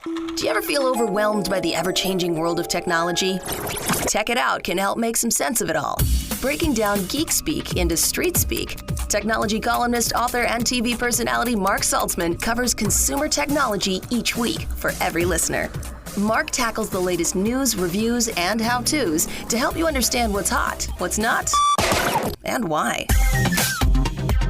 Do you ever feel overwhelmed by the ever-changing world of technology? Tech It Out can help make some sense of it all. Breaking down geek speak into street speak, technology columnist, author, and TV personality Mark Saltzman covers consumer technology each week for every listener. Mark tackles the latest news, reviews, and how-tos to help you understand what's hot, what's not, and why.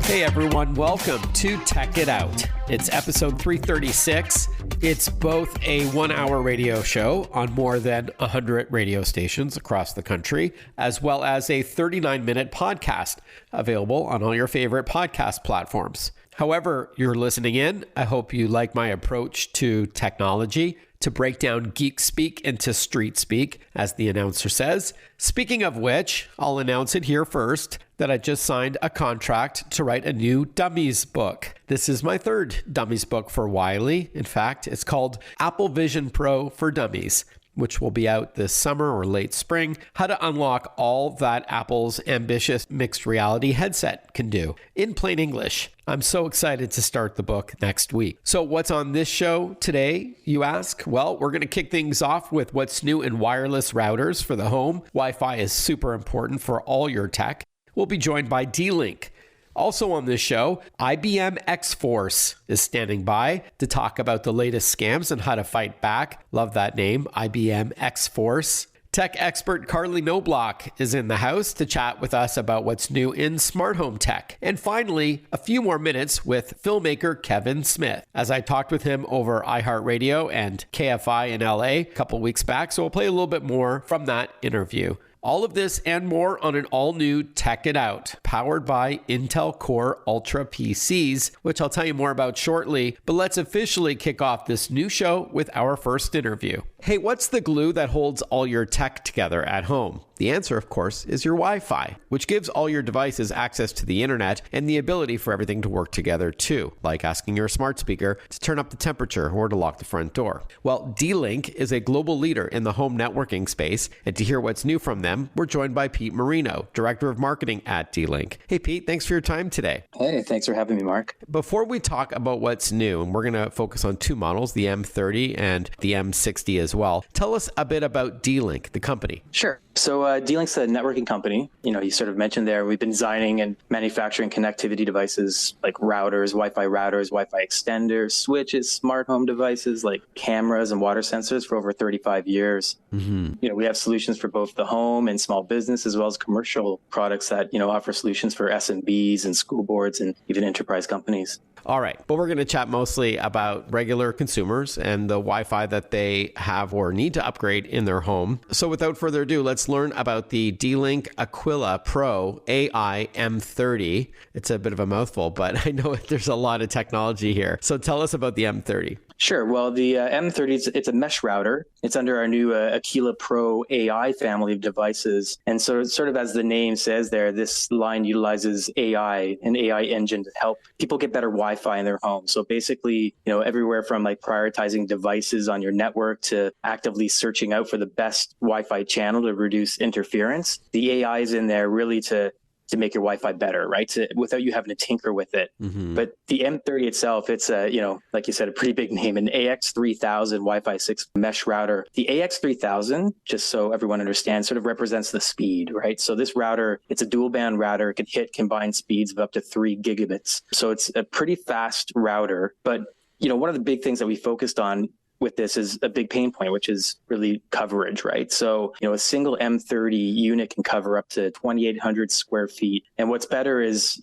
Hey everyone, welcome to Tech It Out. It's episode 336. It's both a 1-hour radio show on more than 100 radio stations across the country, as well as a 39-minute podcast available on all your favorite podcast platforms. However you're listening in, I hope you like my approach to technology, to break down geek speak into street speak, as the announcer says. Speaking of which, I'll announce it here first, that I just signed a contract to write a new Dummies book. This is my third Dummies book for Wiley. In fact, it's called Apple Vision Pro for Dummies, which will be out this summer or late spring. How to unlock all that Apple's ambitious mixed reality headset can do. In plain English, I'm so excited to start the book next week. So what's on this show today, you ask? Well, we're going to kick things off with what's new in wireless routers for the home. Wi-Fi is super important for all your tech. We'll be joined by D-Link. Also on this show, IBM X-Force is standing by to talk about the latest scams and how to fight back. Love that name, IBM X-Force. Tech expert Carley Knobloch is in the house to chat with us about what's new in smart home tech. And finally, a few more minutes with filmmaker Kevin Smith, as I talked with him over iHeartRadio and KFI in LA a couple weeks back. So we'll play a little bit more from that interview. All of this and more on an all-new Tech It Out, powered by Intel Core Ultra PCs, which I'll tell you more about shortly. But let's officially kick off this new show with our first interview. Hey, what's the glue that holds all your tech together at home? The answer, of course, is your Wi-Fi, which gives all your devices access to the internet and the ability for everything to work together too, like asking your smart speaker to turn up the temperature or to lock the front door. Well, D-Link is a global leader in the home networking space, and to hear what's new from them, we're joined by Pete Marino, Director of Marketing at D-Link. Hey, Pete, thanks for your time today. Hey, thanks for having me, Mark. Before we talk about what's new, and we're going to focus on two models, the M30 and the M60 as well, tell us a bit about D-Link, the company. Sure. So D-Link's a networking company. You sort of mentioned there, we've been designing and manufacturing connectivity devices like routers, Wi-Fi extenders, switches, smart home devices like cameras and water sensors for over 35 years. Mm-hmm. We have solutions for both the home and small business, as well as commercial products that, offer solutions for SMBs and school boards and even enterprise companies. All right, but we're going to chat mostly about regular consumers and the Wi-Fi that they have or need to upgrade in their home. So without further ado, let's learn about the D-Link Aquila Pro AI M30. It's a bit of a mouthful, but I know there's a lot of technology here. So tell us about the M30. Sure. Well, the M30, it's a mesh router. It's under our new Aquila Pro AI family of devices. And so sort of as the name says there, this line utilizes AI, an AI engine to help people get better Wi-Fi in their home. So basically, everywhere from like prioritizing devices on your network to actively searching out for the best Wi-Fi channel to reduce interference. The AI is in there really to make your Wi-Fi better, right? Without you having to tinker with it. Mm-hmm. But the M30 itself, it's like you said, a pretty big name, an AX3000 Wi-Fi 6 mesh router. The AX3000, just so everyone understands, sort of represents the speed, right? So this router, it's a dual band router. It can hit combined speeds of up to 3 gigabits. So it's a pretty fast router. But, one of the big things that we focused on with this is a big pain point, which is really coverage, right? So, a single M30 unit can cover up to 2,800 square feet. And what's better is,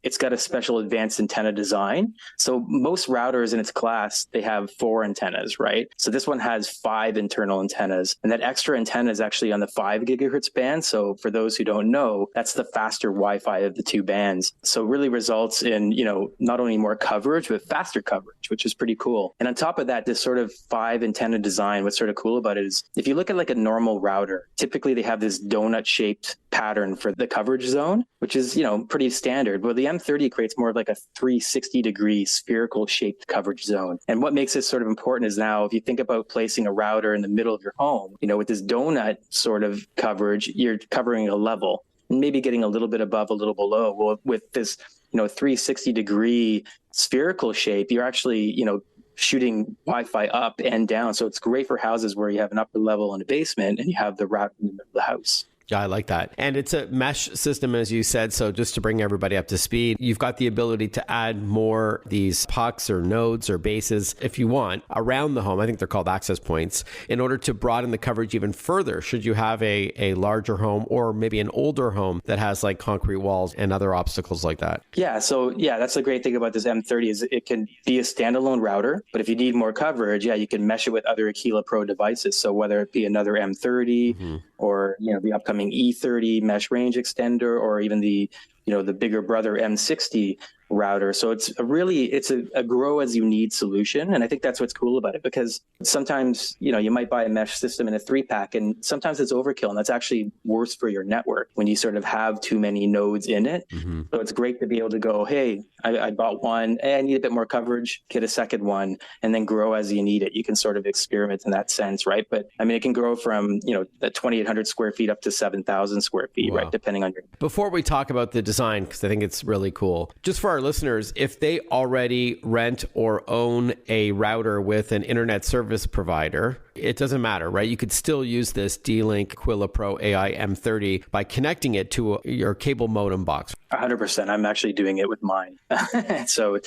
it's got a special advanced antenna design. So most routers in its class, they have 4 antennas, right? So this one has 5 internal antennas. And that extra antenna is actually on the 5 gigahertz band. So for those who don't know, that's the faster Wi-Fi of the 2 bands. So it really results in, not only more coverage, but faster coverage, which is pretty cool. And on top of that, this sort of 5 antenna design, what's sort of cool about it is if you look at like a normal router, typically they have this donut shaped pattern for the coverage zone, which is, pretty standard. But the M30 creates more of like a 360-degree spherical shaped coverage zone. And what makes this sort of important is now, if you think about placing a router in the middle of your home, with this donut sort of coverage, you're covering a level and maybe getting a little bit above, a little below. Well, with this, 360-degree spherical shape, you're actually, shooting Wi-Fi up and down. So it's great for houses where you have an upper level and a basement and you have the router in the middle of the house. Yeah, I like that. And it's a mesh system, as you said. So just to bring everybody up to speed, you've got the ability to add more these pucks or nodes or bases, if you want, around the home. I think they're called access points, in order to broaden the coverage even further. Should you have a larger home or maybe an older home that has like concrete walls and other obstacles like that? Yeah. So yeah, that's the great thing about this M30 is it can be a standalone router, but if you need more coverage, yeah, you can mesh it with other Aquila Pro devices. So whether it be another M30 or, the upcoming E30 mesh range extender, or even the bigger brother M60 router. So it's a grow as you need solution. And I think that's what's cool about it, because sometimes, you might buy a mesh system in a 3-pack and sometimes it's overkill, and that's actually worse for your network when you sort of have too many nodes in it. So it's great to be able to go, hey, I bought one, hey, I need a bit more coverage, get a second one, and then grow as you need it. You can sort of experiment in that sense, right? But I mean, it can grow from, the 2,800 square feet up to 7,000 square feet, right? Depending on your... Before we talk about the design, because I think it's really cool, just for our listeners, if they already rent or own a router with an internet service provider, it doesn't matter, right? You could still use this D-Link Aquila Pro AI M30 by connecting it to your cable modem box. 100%. I'm actually doing it with mine. So,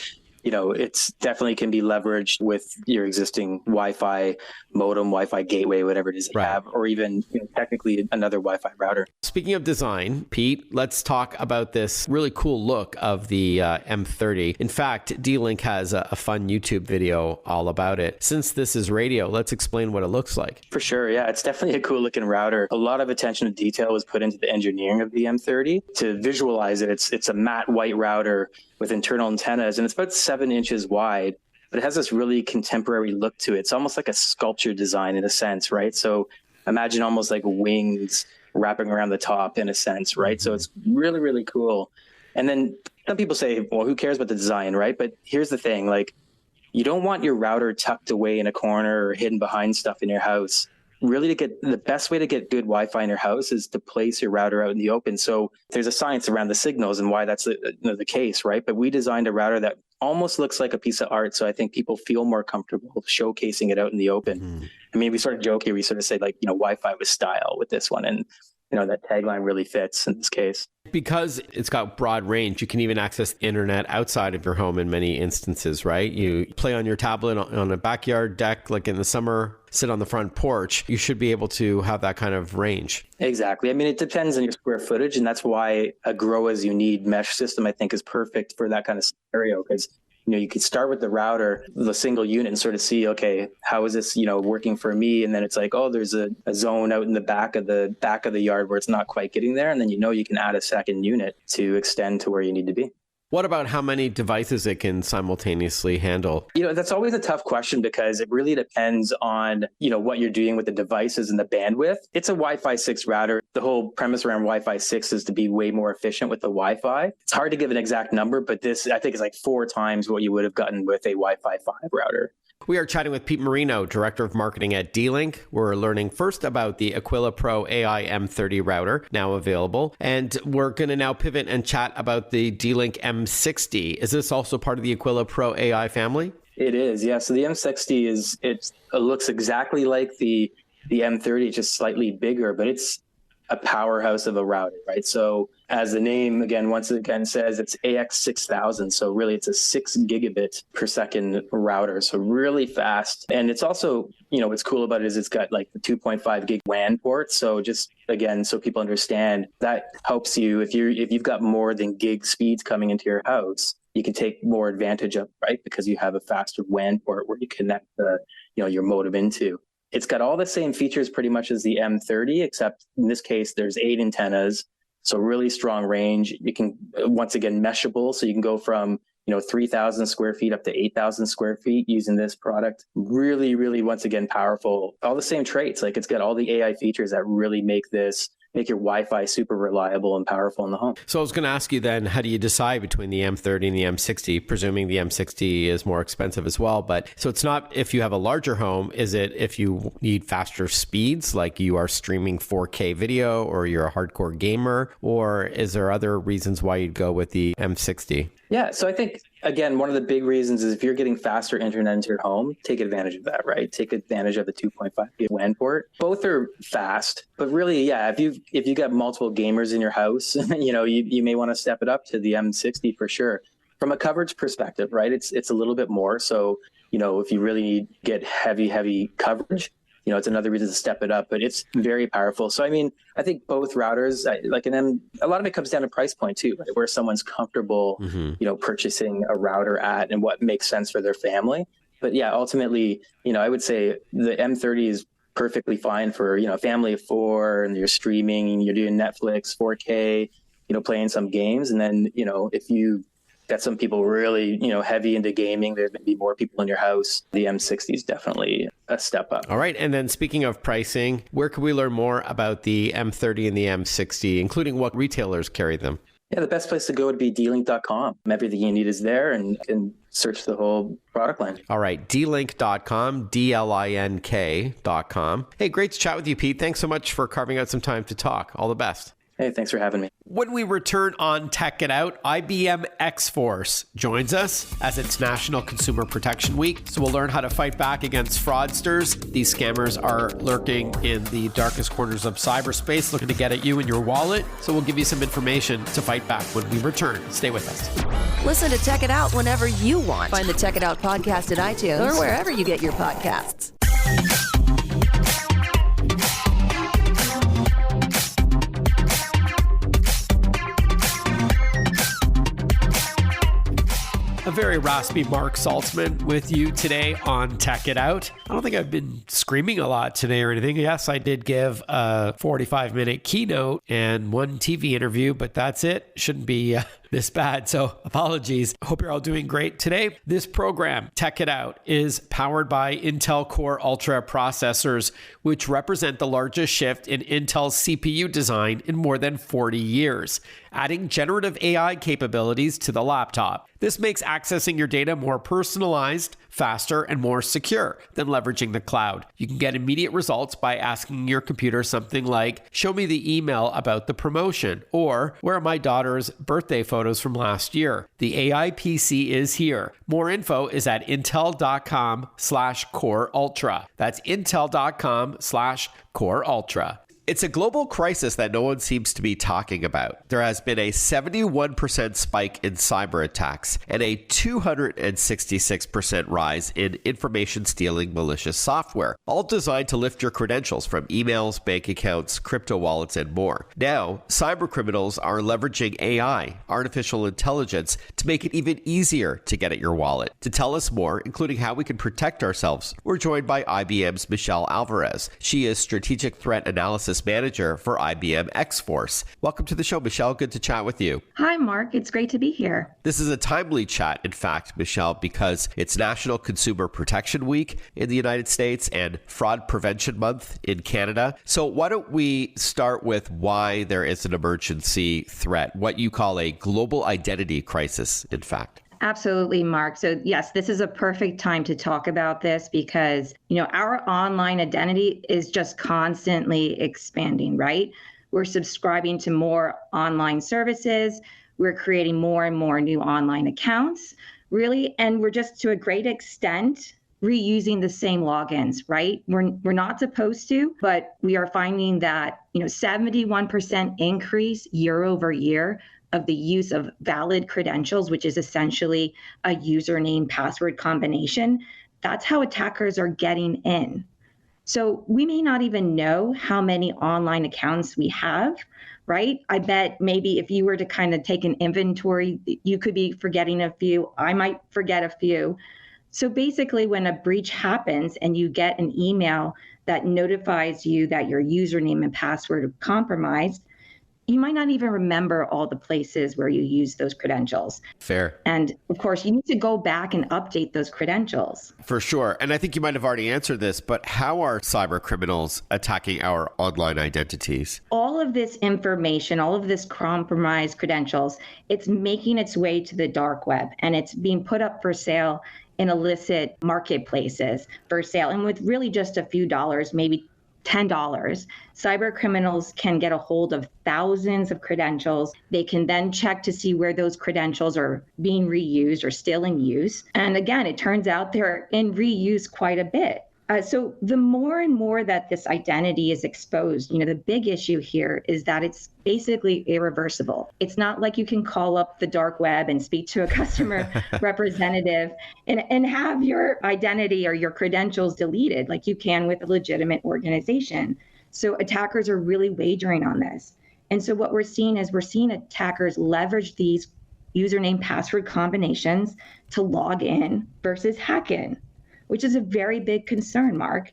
it's definitely can be leveraged with your existing Wi-Fi modem, Wi-Fi gateway, whatever it is you have, or even technically another Wi-Fi router. Speaking of design, Pete, let's talk about this really cool look of the M30. In fact, D-Link has a fun YouTube video all about it. Since this is radio, let's explain what it looks like. For sure. Yeah, it's definitely a cool looking router. A lot of attention to detail was put into the engineering of the M30. To visualize it, it's a matte white router with internal antennas, and it's about 7 inches wide, but it has this really contemporary look to it. It's almost like a sculpture design in a sense, right? So imagine almost like wings wrapping around the top in a sense, right? So it's really, really cool. And then some people say, well, who cares about the design, right? But here's the thing, like, you don't want your router tucked away in a corner or hidden behind stuff in your house. Really, to get the best way to get good Wi-Fi in your house is to place your router out in the open. So there's a science around the signals and why that's the case, right? But we designed a router that almost looks like a piece of art. So I think people feel more comfortable showcasing it out in the open. I mean, we sort of joke here, we sort of say like, Wi-Fi with style with this one. And that tagline really fits in this case. Because it's got broad range, you can even access the internet outside of your home in many instances, right? You play on your tablet on a backyard deck, like in the summer, sit on the front porch. You should be able to have that kind of range. Exactly. I mean, it depends on your square footage, and that's why a grow as you need mesh system, I think, is perfect for that kind of scenario, because you could start with the router, the single unit, and sort of see, okay, how is this, working for me? And then it's like, oh, there's a zone out in the back of the yard where it's not quite getting there. And then, you can add a second unit to extend to where you need to be. What about how many devices it can simultaneously handle? That's always a tough question, because it really depends on, what you're doing with the devices and the bandwidth. It's a Wi-Fi 6 router. The whole premise around Wi-Fi 6 is to be way more efficient with the Wi-Fi. It's hard to give an exact number, but this, I think, is like 4 times what you would have gotten with a Wi-Fi 5 router. We are chatting with Pete Marino, Director of Marketing at D-Link. We're learning first about the Aquila Pro AI M30 router, now available. And we're going to now pivot and chat about the D-Link M60. Is this also part of the Aquila Pro AI family? It is, yeah. So the M60 it looks exactly like the M30, just slightly bigger, but it's a powerhouse of a router, right? So as the name once again says, it's AX6000. So really it's a 6 gigabit per second router. So really fast. And it's also, what's cool about it is it's got like the 2.5 gig WAN port. So just again, so people understand, that helps you if you've got more than gig speeds coming into your house, you can take more advantage of, right? Because you have a faster WAN port where you connect your modem into. It's got all the same features pretty much as the M30, except in this case, there's 8 antennas. So really strong range. You can, once again, meshable. So you can go from, 3,000 square feet up to 8,000 square feet using this product. Really, really, once again, powerful. All the same traits. Like, it's got all the AI features that really make your Wi-Fi super reliable and powerful in the home. So I was going to ask you then, how do you decide between the M30 and the M60? Presuming the M60 is more expensive as well. But so it's not if you have a larger home, is it if you need faster speeds, like you are streaming 4K video or you're a hardcore gamer, or is there other reasons why you'd go with the M60? Yeah, so I think again, one of the big reasons is if you're getting faster internet into your home, take advantage of that, right? Take advantage of the 2.5 gig WAN port. Both are fast, but really, yeah, if you got multiple gamers in your house, you may want to step it up to the M60 for sure. From a coverage perspective, right? It's a little bit more. So, if you really get heavy coverage, it's another reason to step it up, but it's very powerful. So, I think both routers, a lot of it comes down to price point too, right? Where someone's comfortable, purchasing a router at and what makes sense for their family. But yeah, ultimately, I would say the M30 is perfectly fine for, a family of 4 and you're streaming, you're doing Netflix, 4K, playing some games. And then, if you got some people really, heavy into gaming, there's maybe more people in your house. The M60 is definitely a step up. All right. And then speaking of pricing, where can we learn more about the M30 and the M60, including what retailers carry them? Yeah, the best place to go would be dlink.com. Everything you need is there, and you can search the whole product line. All right, dlink.com, DLINK.com. Hey, great to chat with you, Pete. Thanks so much for carving out some time to talk. All the best. Hey, thanks for having me. When we return on Tech It Out, IBM X-Force joins us as it's National Consumer Protection Week. So we'll learn how to fight back against fraudsters. These scammers are lurking in the darkest corners of cyberspace, looking to get at you and your wallet. So we'll give you some information to fight back when we return. Stay with us. Listen to Tech It Out whenever you want. Find the Tech It Out podcast at iTunes or wherever you get your podcasts. A very raspy Mark Saltzman with you today on Tech It Out. I don't think I've been screaming a lot today or anything. Yes, I did give a 45-minute keynote and one TV interview, but that's it. Shouldn't be this bad, so apologies. Hope you're all doing great today. This program, Tech It Out, is powered by Intel Core Ultra processors, which represent the largest shift in Intel's CPU design in more than 40 years, adding generative AI capabilities to the laptop. This makes accessing your data more personalized, faster, and more secure than leveraging the cloud. You can get immediate results by asking your computer something like, show me the email about the promotion, or where are my daughter's birthday photos from last year? The AI PC is here. More info is at intel.com/Core Ultra. That's intel.com/Core Ultra. It's a global crisis that no one seems to be talking about. There has been a 71% spike in cyber attacks and a 266% rise in information stealing malicious software, all designed to lift your credentials from emails, bank accounts, crypto wallets, and more. Now, cyber criminals are leveraging AI, artificial intelligence, to make it even easier to get at your wallet. To tell us more, including how we can protect ourselves, we're joined by IBM's Michelle Alvarez. She is Strategic Threat Analysis Manager for IBM X-Force. Welcome to the show, Michelle. Good to chat with you. Hi, Mark. It's great to be here. This is a timely chat, in fact, Michelle, because it's National Consumer Protection Week in the United States and Fraud Prevention Month in Canada. So why don't we start with why there is an emergency threat, what you call a global identity crisis, in fact. Absolutely, Mark. So yes, this is a perfect time to talk about this because, our online identity is just constantly expanding, right? We're subscribing to more online services. We're creating more and more new online accounts, really. And we're just to a great extent reusing the same logins, right? We're not supposed to, but we are finding that, 71% increase year over year of the use of valid credentials, which is essentially a username password combination. That's how attackers are getting in. So we may not even know how many online accounts we have, right? I bet maybe if you were to kind of take an inventory, you could be forgetting a few. I might forget a few. So basically, when a breach happens and you get an email that notifies you that your username and password are compromised, you might not even remember all the places where you use those credentials. Fair. And of course, you need to go back and update those credentials. For sure. And I think you might have already answered this, but how are cyber criminals attacking our online identities? All of this information, all of this compromised credentials, it's making its way to the dark web and it's being put up for sale in illicit marketplaces for sale. And with really just a few dollars, maybe $10, cyber criminals can get a hold of thousands of credentials. They can then check to see where those credentials are being reused or still in use. And again, it turns out they're in reuse quite a bit. So the more and more that this identity is exposed, the big issue here is that it's basically irreversible. It's not like you can call up the dark web and speak to a customer representative and have your identity or your credentials deleted like you can with a legitimate organization. So attackers are really wagering on this. And so what we're seeing attackers leverage these username password combinations to log in versus hack in, which is a very big concern, Mark.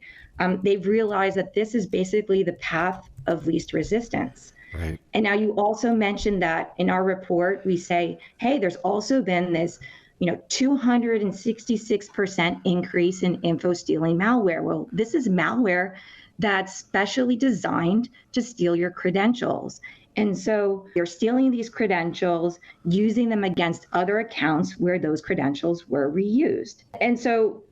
They've realized that this is basically the path of least resistance. Right. And now you also mentioned that in our report, we say, hey, there's also been this 266% increase in info stealing malware. Well, this is malware that's specially designed to steal your credentials. And so you're stealing these credentials, using them against other accounts where those credentials were reused. And so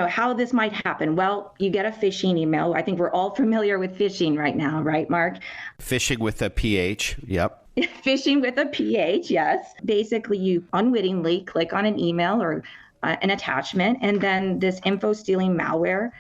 how this might happen. Well, you get a phishing email. I think we're all familiar with phishing right now, right, Mark? Phishing with a PH. Yep. Phishing with a PH, yes. Basically, you unwittingly click on an email or an attachment, and then this info stealing malware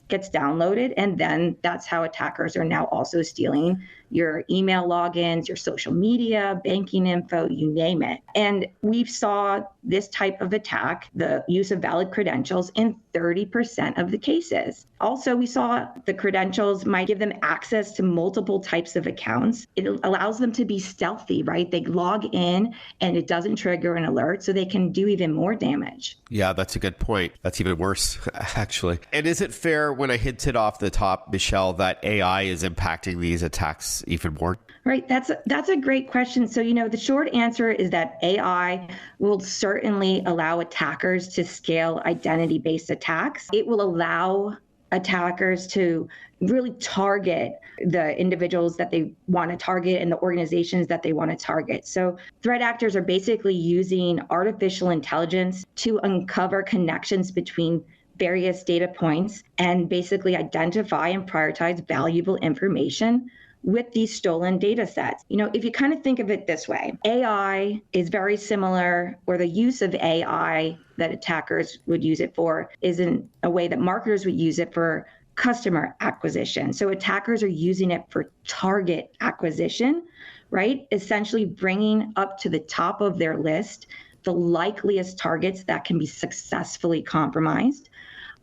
gets downloaded. And then that's how attackers are now also stealing your email logins, your social media, banking info, you name it. And we saw this type of attack, the use of valid credentials, in 30% of the cases. Also, we saw the credentials might give them access to multiple types of accounts. It allows them to be stealthy, right? They log in and it doesn't trigger an alert, so they can do even more damage. Yeah, that's a good point. That's even worse, actually. And is it fair, when I hinted off the top, Michelle, that AI is impacting these attacks even more? Right. That's a great question. So, the short answer is that AI will certainly allow attackers to scale identity-based attacks. It will allow attackers to really target the individuals that they want to target and the organizations that they want to target. So threat actors are basically using artificial intelligence to uncover connections between various data points and basically identify and prioritize valuable information with these stolen data sets. If you kind of think of it this way, AI is very similar, or the use of AI that attackers would use it for is in a way that marketers would use it for customer acquisition. So attackers are using it for target acquisition, right? Essentially bringing up to the top of their list the likeliest targets that can be successfully compromised.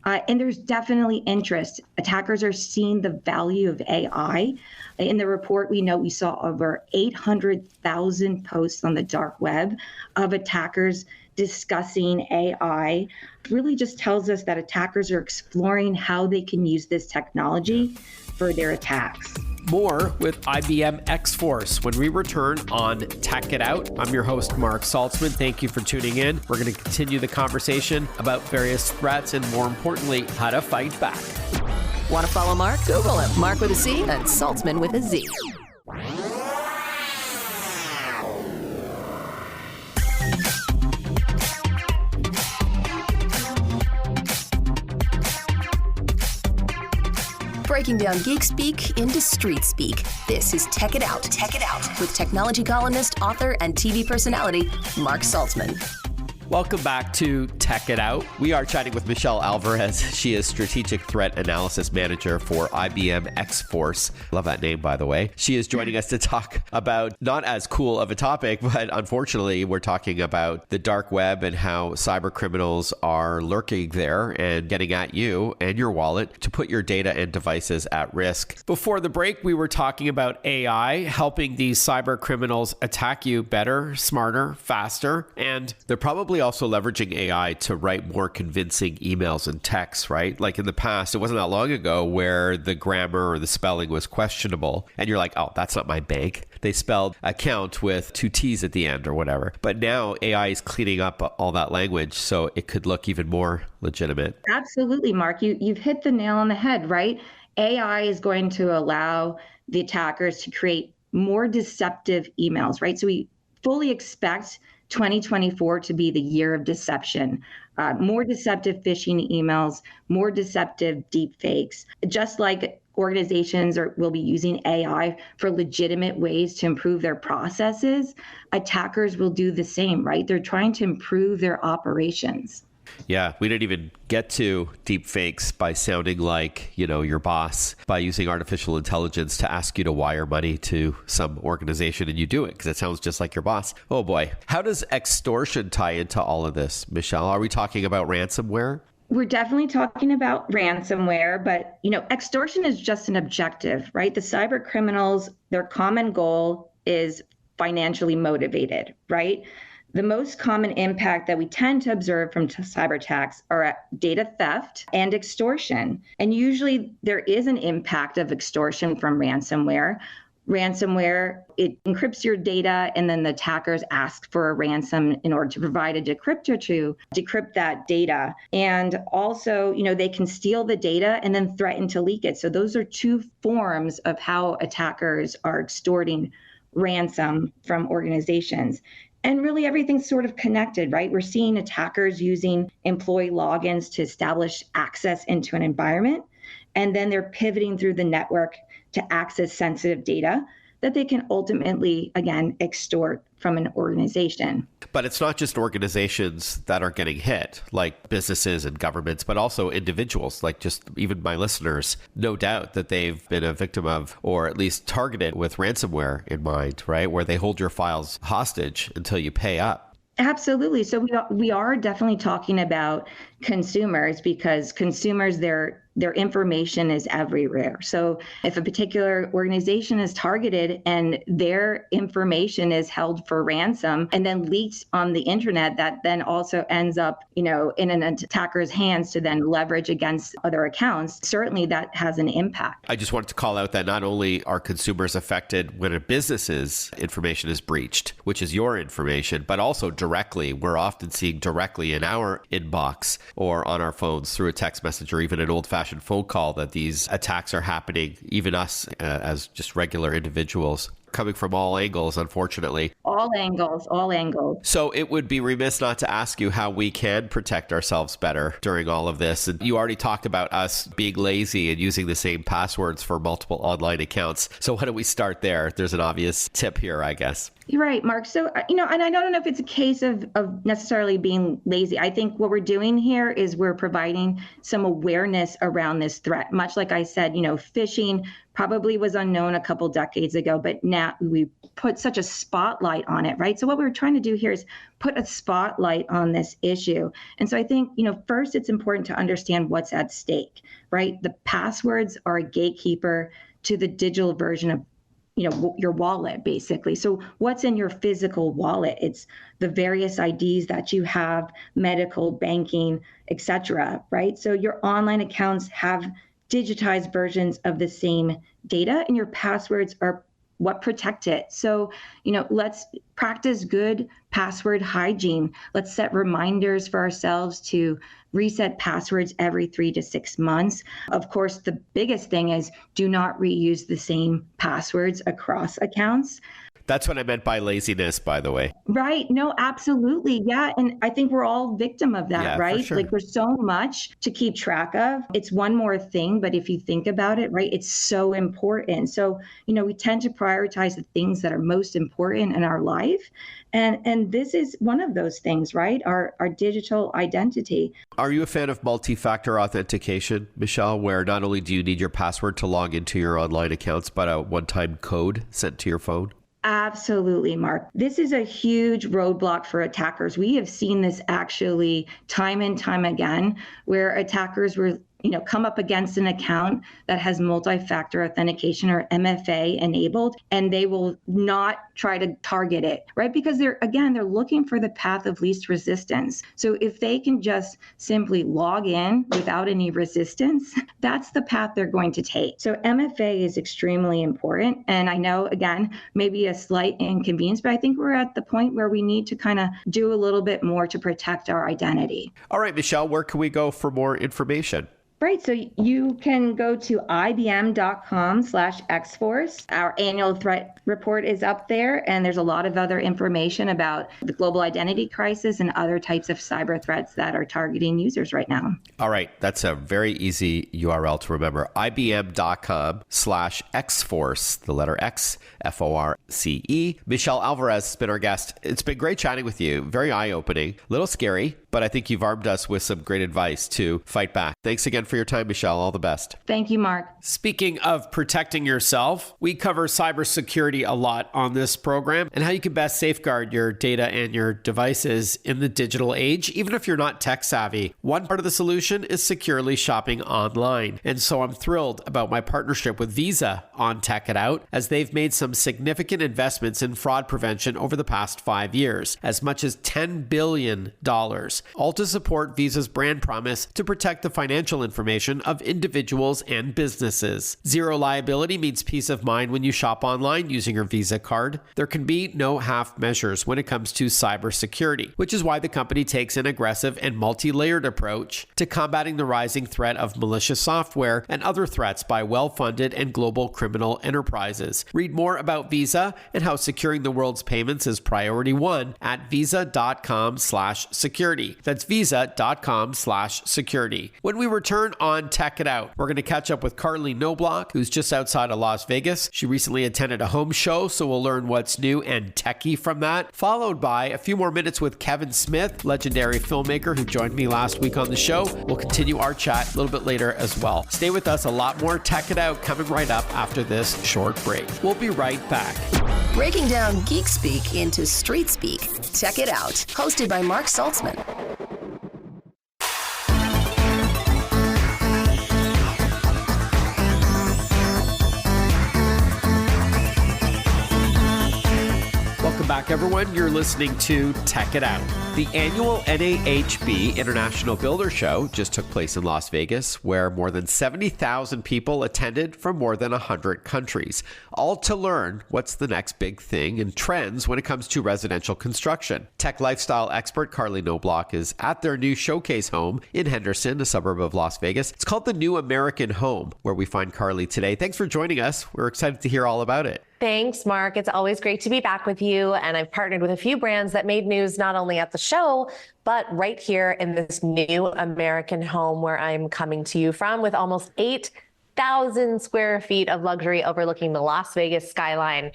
And there's definitely interest. Attackers are seeing the value of AI. In the report, we saw over 800,000 posts on the dark web of attackers discussing AI. It really just tells us that attackers are exploring how they can use this technology for their attacks. More with IBM X-Force when we return on Tech It Out. I'm your host, Mark Saltzman. Thank you for tuning in. We're going to continue the conversation about various threats and, more importantly, how to fight back. Want to follow Mark? Google him. Mark with a C and Saltzman with a Z. Breaking down geek speak into street speak. This is Tech It Out. Tech It Out with technology columnist, author, and TV personality Mark Saltzman. Welcome back to Tech It Out. We are chatting with Michelle Alvarez. She is Strategic Threat Analysis Manager for IBM X-Force. Love that name, by the way. She is joining us to talk about not as cool of a topic, but unfortunately, we're talking about the dark web and how cyber criminals are lurking there and getting at you and your wallet to put your data and devices at risk. Before the break, we were talking about AI helping these cyber criminals attack you better, smarter, faster, and they're probably also leveraging AI to write more convincing emails and texts, right? Like in the past, it wasn't that long ago where the grammar or the spelling was questionable. And you're like, oh, that's not my bank. They spelled account with 2 T's at the end or whatever. But now AI is cleaning up all that language so it could look even more legitimate. Absolutely, Mark. You've hit the nail on the head, right? AI is going to allow the attackers to create more deceptive emails, right? So we fully expect 2024 to be the year of deception. More deceptive phishing emails, more deceptive deep fakes. Just like organizations will be using AI for legitimate ways to improve their processes, attackers will do the same, right? They're trying to improve their operations. Yeah, we didn't even get to deep fakes by sounding like, your boss, by using artificial intelligence to ask you to wire money to some organization, and you do it because it sounds just like your boss. Oh boy. How does extortion tie into all of this, Michelle? Are we talking about ransomware? We're definitely talking about ransomware, but extortion is just an objective, right? The cyber criminals, their common goal is financially motivated, right? The most common impact that we tend to observe from cyber attacks are data theft and extortion. And usually there is an impact of extortion from ransomware. Ransomware, it encrypts your data, and then the attackers ask for a ransom in order to provide a decryptor to decrypt that data. And also, they can steal the data and then threaten to leak it. So those are two forms of how attackers are extorting ransom from organizations. And really everything's sort of connected, right? We're seeing attackers using employee logins to establish access into an environment, and then they're pivoting through the network to access sensitive data that they can ultimately, again, extort from an organization. But it's not just organizations that are getting hit, like businesses and governments, but also individuals, like just even my listeners, no doubt that they've been a victim of, or at least targeted with ransomware in mind, right? Where they hold your files hostage until you pay up. Absolutely. So we are definitely talking about consumers, because consumers, their information is everywhere. So if a particular organization is targeted and their information is held for ransom and then leaked on the internet, that then also ends up, in an attacker's hands to then leverage against other accounts, certainly that has an impact. I just wanted to call out that not only are consumers affected when a business's information is breached, which is your information, but also directly. We're often seeing directly in our inbox or on our phones through a text message or even an old-fashioned phone call that these attacks are happening, even us as just regular individuals, coming from all angles, unfortunately. All angles. So it would be remiss not to ask you how we can protect ourselves better during all of this. And you already talked about us being lazy and using the same passwords for multiple online accounts. So why don't we start there? There's an obvious tip here, I guess. You're right, Mark. So, and I don't know if it's a case of necessarily being lazy. I think what we're doing here is we're providing some awareness around this threat. Much like I said, phishing probably was unknown a couple decades ago, but now we put such a spotlight on it, right? So what we're trying to do here is put a spotlight on this issue. And so I think, first it's important to understand what's at stake, right? The passwords are a gatekeeper to the digital version of your wallet, basically. So what's in your physical wallet? It's the various IDs that you have, medical, banking, etc., right? So your online accounts have digitized versions of the same data, and your passwords are what protect it. So, let's practice good password hygiene. Let's set reminders for ourselves to reset passwords every 3 to 6 months. Of course, the biggest thing is do not reuse the same passwords across accounts. That's what I meant by laziness, by the way. Right. No, absolutely. Yeah. And I think we're all victim of that, right? For sure. Like there's so much to keep track of. It's one more thing, but if you think about it, right, it's so important. So, we tend to prioritize the things that are most important in our life. And this is one of those things, right? Our digital identity. Are you a fan of multi-factor authentication, Michelle, where not only do you need your password to log into your online accounts, but a one-time code sent to your phone? Absolutely, Mark. This is a huge roadblock for attackers. We have seen this actually time and time again, where attackers will come up against an account that has multi-factor authentication or MFA enabled, and they will not try to target it, right? Because they're looking for the path of least resistance. So if they can just simply log in without any resistance, that's the path they're going to take. So MFA is extremely important. And I know, again, maybe a slight inconvenience, but I think we're at the point where we need to kind of do a little bit more to protect our identity. All right, Michelle, where can we go for more information? Right. So you can go to ibm.com/X-Force. Our annual threat report is up there, and there's a lot of other information about the global identity crisis and other types of cyber threats that are targeting users right now. All right. That's a very easy URL to remember. ibm.com/X-Force, the letter X, F-O-R-C-E. Michelle Alvarez has been our guest. It's been great chatting with you. Very eye-opening, a little scary, but I think you've armed us with some great advice to fight back. Thanks again for your time, Michelle. All the best. Thank you, Mark. Speaking of protecting yourself, we cover cybersecurity a lot on this program and how you can best safeguard your data and your devices in the digital age, even if you're not tech savvy. One part of the solution is securely shopping online. And so I'm thrilled about my partnership with Visa on Tech It Out, as they've made some significant investments in fraud prevention over the past 5 years, as much as $10 billion, all to support Visa's brand promise to protect the financial information of individuals and businesses. Zero liability means peace of mind when you shop online using your Visa card. There can be no half measures when it comes to cybersecurity, which is why the company takes an aggressive and multi-layered approach to combating the rising threat of malicious software and other threats by well-funded and global criminal enterprises. Read more about Visa and how securing the world's payments is priority one at visa.com/security. That's visa.com/security. When we return on Tech It Out, we're going to catch up with Carley Knobloch, who's just outside of Las Vegas. She recently attended a home show, so we'll learn what's new and techie from that, followed by a few more minutes with Kevin Smith, legendary filmmaker who joined me last week on the show. We'll continue our chat a little bit later as well. Stay with us. A lot more Tech It Out coming right up after this short break. We'll be right back. Breaking down geek speak into street speak. Tech It Out, hosted by Mark Saltzman. Welcome back, everyone. You're listening to Tech It Out. The annual NAHB International Builder Show just took place in Las Vegas, where more than 70,000 people attended from more than 100 countries, all to learn what's the next big thing and trends when it comes to residential construction. Tech lifestyle expert Carley Knobloch is at their new showcase home in Henderson, a suburb of Las Vegas. It's called the New American Home, where we find Carley today. Thanks for joining us. We're excited to hear all about it. Thanks, Mark. It's always great to be back with you. And I've partnered with a few brands that made news not only at the show, but right here in this new American home where I'm coming to you from, with almost 8,000 square feet of luxury overlooking the Las Vegas skyline.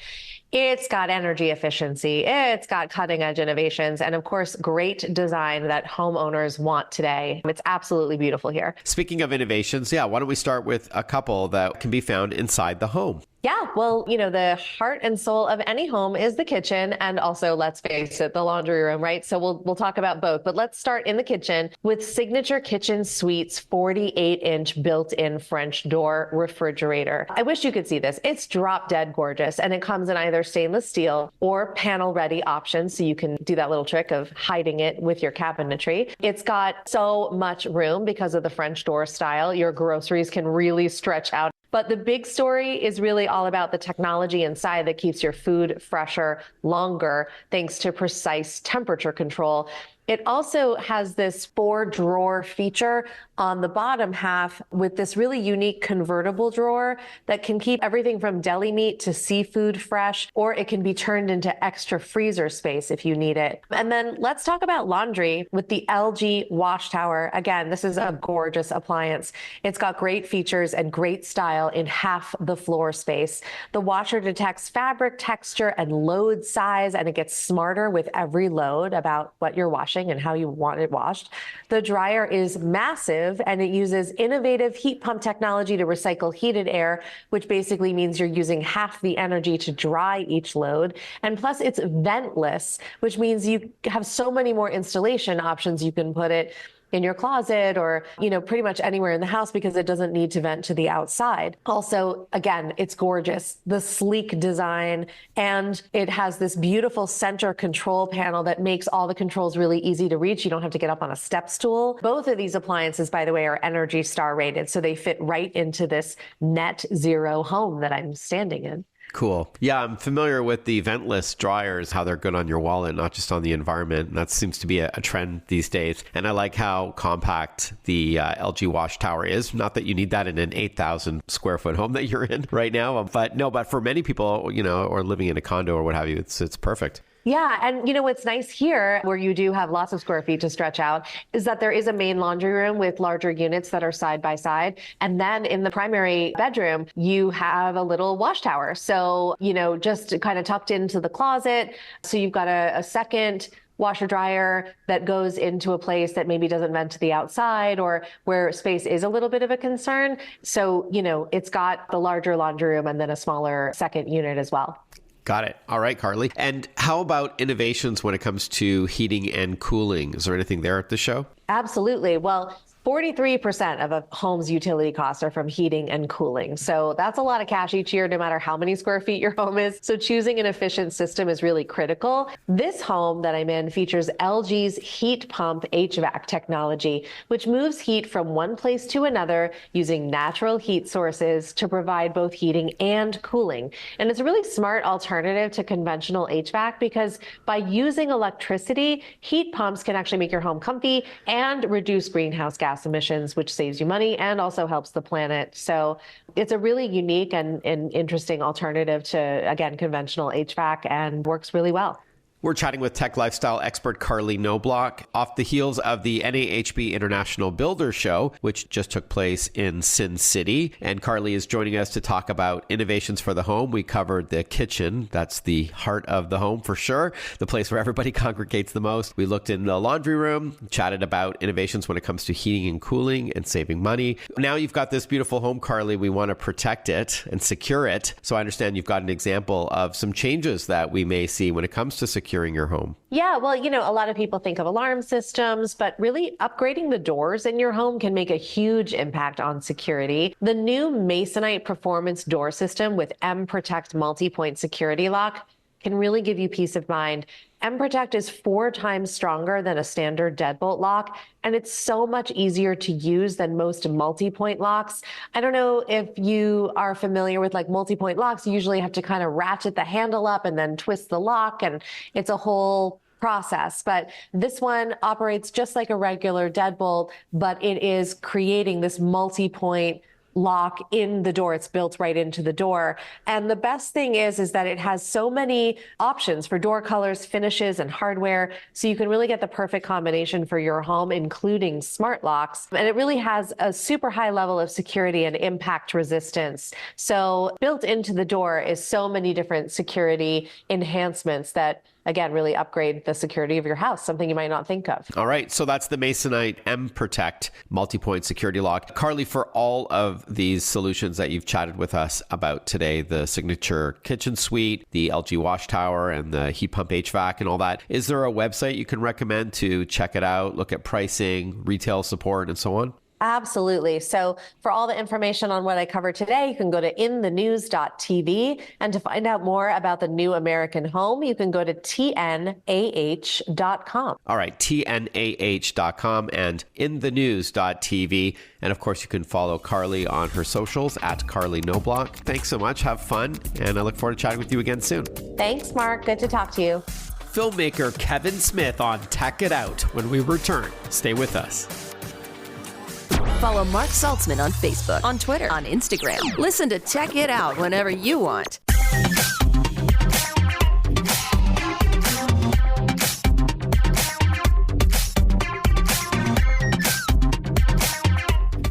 It's got energy efficiency, it's got cutting edge innovations, and of course, great design that homeowners want today. It's absolutely beautiful here. Speaking of innovations, why don't we start with a couple that can be found inside the home? Yeah, well, the heart and soul of any home is the kitchen, and also, let's face it, the laundry room, right? So we'll talk about both, but let's start in the kitchen with Signature Kitchen Suites 48-inch built-in French door refrigerator. I wish you could see this. It's drop dead gorgeous, and it comes in either stainless steel or panel ready options, so you can do that little trick of hiding it with your cabinetry. It's got so much room because of the French door style. Your groceries can really stretch out. But the big story is really all about the technology inside that keeps your food fresher longer, thanks to precise temperature control. It also has this 4-drawer feature on the bottom half with this really unique convertible drawer that can keep everything from deli meat to seafood fresh, or it can be turned into extra freezer space if you need it. And then let's talk about laundry with the LG Wash Tower. Again, this is a gorgeous appliance. It's got great features and great style in half the floor space. The washer detects fabric texture and load size, and it gets smarter with every load about what you're washing and how you want it washed. The dryer is massive, and it uses innovative heat pump technology to recycle heated air, which basically means you're using half the energy to dry each load. And plus it's ventless, which means you have so many more installation options. You can put it in your closet or, pretty much anywhere in the house because it doesn't need to vent to the outside. Also, again, it's gorgeous, the sleek design, and it has this beautiful center control panel that makes all the controls really easy to reach. You don't have to get up on a step stool. Both of these appliances, by the way, are Energy Star rated, so they fit right into this net zero home that I'm standing in. Cool. Yeah, I'm familiar with the ventless dryers, how they're good on your wallet, not just on the environment. And that seems to be a trend these days. And I like how compact the LG wash tower is. Not that you need that in an 8,000 square foot home that you're in right now. But for many people, or living in a condo or what have you, it's perfect. Yeah. And what's nice here, where you do have lots of square feet to stretch out, is that there is a main laundry room with larger units that are side by side. And then in the primary bedroom, you have a little wash tower. So, just kind of tucked into the closet. So you've got a second washer dryer that goes into a place that maybe doesn't vent to the outside or where space is a little bit of a concern. So, it's got the larger laundry room and then a smaller second unit as well. Got it. All right, Carley. And how about innovations when it comes to heating and cooling? Is there anything there at the show? Absolutely. Well, 43% of a home's utility costs are from heating and cooling. So that's a lot of cash each year, no matter how many square feet your home is. So choosing an efficient system is really critical. This home that I'm in features LG's heat pump HVAC technology, which moves heat from one place to another using natural heat sources to provide both heating and cooling. And it's a really smart alternative to conventional HVAC because by using electricity, heat pumps can actually make your home comfy and reduce greenhouse gas emissions, which saves you money and also helps the planet. So it's a really unique and interesting alternative to, again, conventional HVAC and works really well. We're chatting with tech lifestyle expert Carley Knobloch off the heels of the NAHB International Builder Show, which just took place in Sin City. And Carley is joining us to talk about innovations for the home. We covered the kitchen. That's the heart of the home for sure, the place where everybody congregates the most. We looked in the laundry room, chatted about innovations when it comes to heating and cooling and saving money. Now you've got this beautiful home, Carley. We want to protect it and secure it. So I understand you've got an example of some changes that we may see when it comes to securing your home. Yeah, well, a lot of people think of alarm systems, but really upgrading the doors in your home can make a huge impact on security. The new Masonite Performance Door System with M-Protect multi-point security lock can really give you peace of mind. M-Protect is 4 times stronger than a standard deadbolt lock, and it's so much easier to use than most multi-point locks. I don't know if you are familiar with multi-point locks. You usually have to kind of ratchet the handle up and then twist the lock, and it's a whole process. But this one operates just like a regular deadbolt, but it is creating this multi-point lock in the door. It's built right into the door. And the best thing is that it has so many options for door colors, finishes, and hardware. So you can really get the perfect combination for your home, including smart locks. And it really has a super high level of security and impact resistance. So built into the door is so many different security enhancements that, again, really upgrade the security of your house, something you might not think of. All right. So that's the Masonite M-Protect multi-point security lock. Carley, for all of these solutions that you've chatted with us about today, the signature kitchen suite, the LG wash tower, and the heat pump HVAC and all that, is there a website you can recommend to check it out, look at pricing, retail support, and so on? Absolutely. So for all the information on what I covered today, you can go to inthenews.tv. And to find out more about the new American home, you can go to tnah.com. All right, tnah.com and inthenews.tv. And of course, you can follow Carley on her socials at Carley Knobloch. Thanks so much. Have fun. And I look forward to chatting with you again soon. Thanks, Mark. Good to talk to you. Filmmaker Kevin Smith on Tech It Out when we return. Stay with us. Follow Mark Saltzman on Facebook, on Twitter, on Instagram. Listen to Tech It Out whenever you want.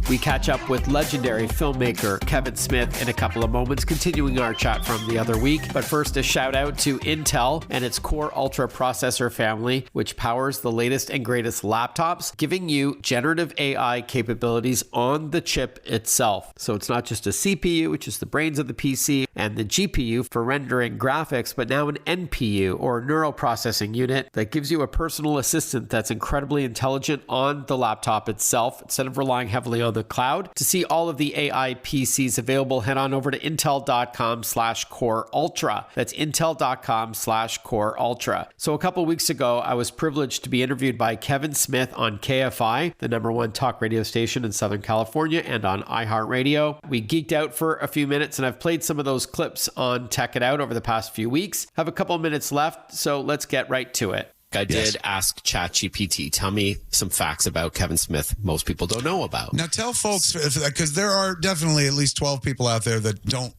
We catch up with legendary filmmaker Kevin Smith in a couple of moments, continuing our chat from the other week. But first, a shout out to Intel and its Core Ultra processor family, which powers the latest and greatest laptops, giving you generative AI capabilities on the chip itself. So it's not just a CPU, which is the brains of the PC, and the GPU for rendering graphics, but now an NPU or neural processing unit that gives you a personal assistant that's incredibly intelligent on the laptop itself, instead of relying heavily on the cloud. To see all of the AI PCs available, head on over to intel.com/Core Ultra. That's intel.com/Core Ultra. So a couple weeks ago, I was privileged to be interviewed by Kevin Smith on KFI, the #1 talk radio station in Southern California, and on iHeartRadio. We geeked out for a few minutes, and I've played some of those clips on Tech It Out over the past few weeks. Have a couple minutes left, so let's get right to it. I did ask ChatGPT, tell me some facts about Kevin Smith most people don't know about. Now tell folks, because there are definitely at least 12 people out there that don't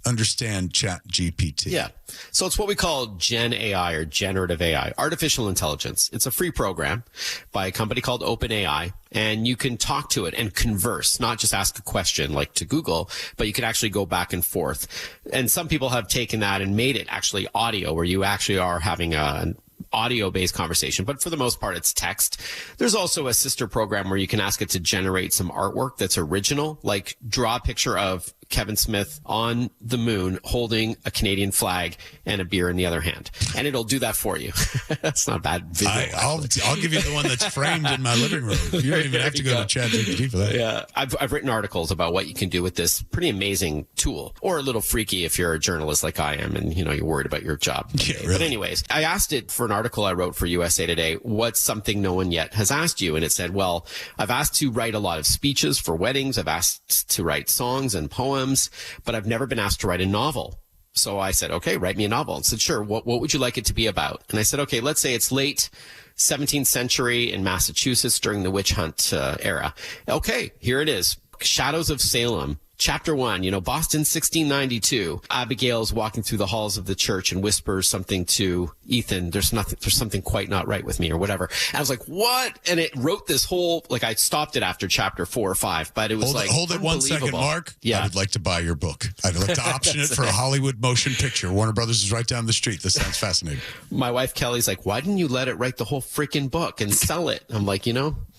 understand ChatGPT. Yeah. So it's what we call Gen AI or generative AI, artificial intelligence. It's a free program by a company called OpenAI, and you can talk to it and converse, not just ask a question like to Google, but you can actually go back and forth. And some people have taken that and made it actually audio, where you actually are having an audio-based conversation, but for the most part, it's text. There's also a sister program where you can ask it to generate some artwork that's original, like draw a picture of Kevin Smith on the moon holding a Canadian flag and a beer in the other hand, and it'll do that for you. That's not a bad visual. I'll give you the one that's framed in my living room. You don't even have to go to ChatGPT for that. Yeah, I've written articles about what you can do with this pretty amazing tool, or a little freaky if you're a journalist like I am, and you're worried about your job. Yeah, really. But anyways, I asked it for an article I wrote for USA Today. What's something no one yet has asked you? And it said, well, I've asked to write a lot of speeches for weddings. I've asked to write songs and poems, but I've never been asked to write a novel. So I said, okay, write me a novel. And said, sure. What would you like it to be about? And I said, okay, let's say it's late 17th century in Massachusetts during the witch hunt era. Okay, here it is. Shadows of Salem. Chapter 1, Boston, 1692. Abigail's walking through the halls of the church and whispers something to Ethan. There's something quite not right with me, or whatever. And I was like, what? And it wrote this whole, I stopped it after chapter 4 or 5, but it was hold it 1 second, Mark. Yeah. I would like to buy your book. I'd like to option it for a Hollywood motion picture. Warner Brothers is right down the street. This sounds fascinating. My wife, Kelly's like, why didn't you let it write the whole freaking book and sell it? I'm like,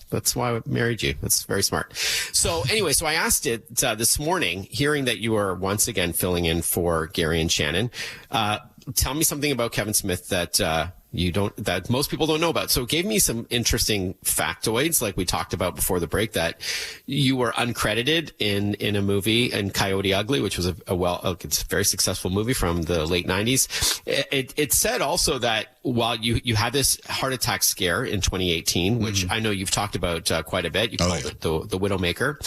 that's why I married you. That's very smart. So anyway, so I asked it this morning, hearing that you were once again filling in for Gary and Shannon. Tell me something about Kevin Smith that that most people don't know about. So it gave me some interesting factoids, like we talked about before the break, that you were uncredited in a movie in Coyote Ugly, which was it's a very successful movie from the late 90s. It said also that while you had this heart attack scare in 2018, which I know you've talked about quite a bit, you called it the Widowmaker,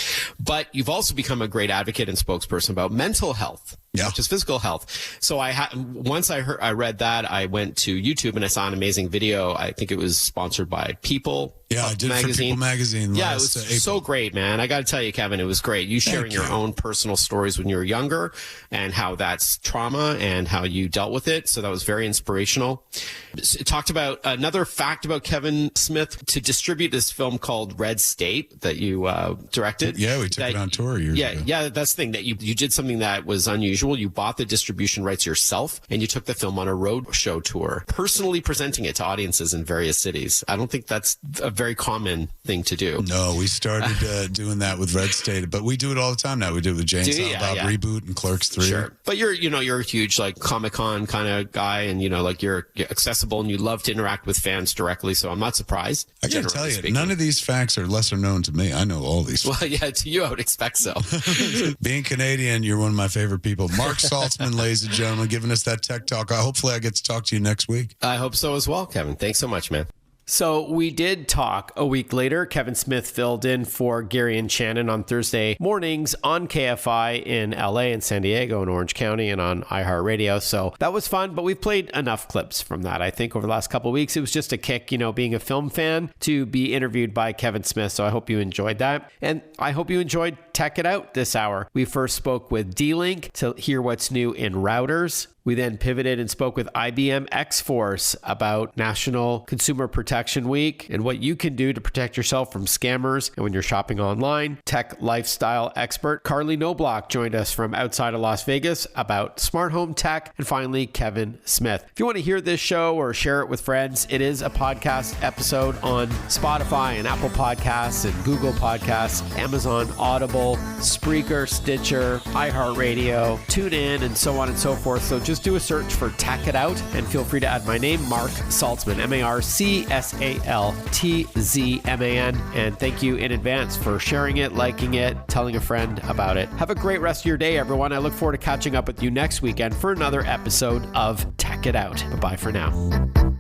but you've also become a great advocate and spokesperson about mental health. Yeah. Which is physical health. So once I read that, I went to YouTube and I saw an amazing video. I think it was sponsored by People. Yeah, I did magazine. For People magazine. Yeah, it was so great, man. I got to tell you, Kevin, it was great. You sharing your own personal stories when you were younger and how that's trauma and how you dealt with it. So that was very inspirational. It talked about another fact about Kevin Smith, to distribute this film called Red State that you directed. Yeah, we took it on tour years ago. Yeah, that's the thing, that you did something that was unusual. You bought the distribution rights yourself and you took the film on a road show tour, personally presenting it to audiences in various cities. I don't think that's a very common thing to do. No, we started doing that with Red State, but we do it all the time now. We do it with Jane Silent Bob Reboot and Clerks 3. Sure. But you're a huge Comic-Con kind of guy, and you're accessible and you love to interact with fans directly, so I'm not surprised. I gotta tell you, none of these facts are lesser known to me. I know all these. Well, yeah, to you I would expect so. Being Canadian, you're one of my favorite people. Mark Saltzman, ladies and gentlemen, giving us that tech talk. Hopefully I get to talk to you next week. I hope so as well, Kevin. Thanks so much, man. So we did talk a week later. Kevin Smith filled in for Gary and Shannon on Thursday mornings on KFI in LA and San Diego and Orange County and on iHeartRadio. So that was fun, but we've played enough clips from that. I think over the last couple of weeks, it was just a kick, being a film fan, to be interviewed by Kevin Smith. So I hope you enjoyed that. And I hope you enjoyed Tech It Out this hour. We first spoke with D-Link to hear what's new in routers. We then pivoted and spoke with IBM X-Force about National Consumer Protection Week and what you can do to protect yourself from scammers and when you're shopping online. Tech lifestyle expert Carley Knobloch joined us from outside of Las Vegas about smart home tech. And finally, Kevin Smith. If you want to hear this show or share it with friends, it is a podcast episode on Spotify and Apple Podcasts and Google Podcasts, Amazon Audible, Apple, Spreaker, Stitcher, iHeartRadio, TuneIn, and so on and so forth. So just do a search for Tech It Out and feel free to add my name, Mark Saltzman, MarCsaltzman. And thank you in advance for sharing it, liking it, telling a friend about it. Have a great rest of your day, everyone. I look forward to catching up with you next weekend for another episode of Tech It Out. Bye-bye for now.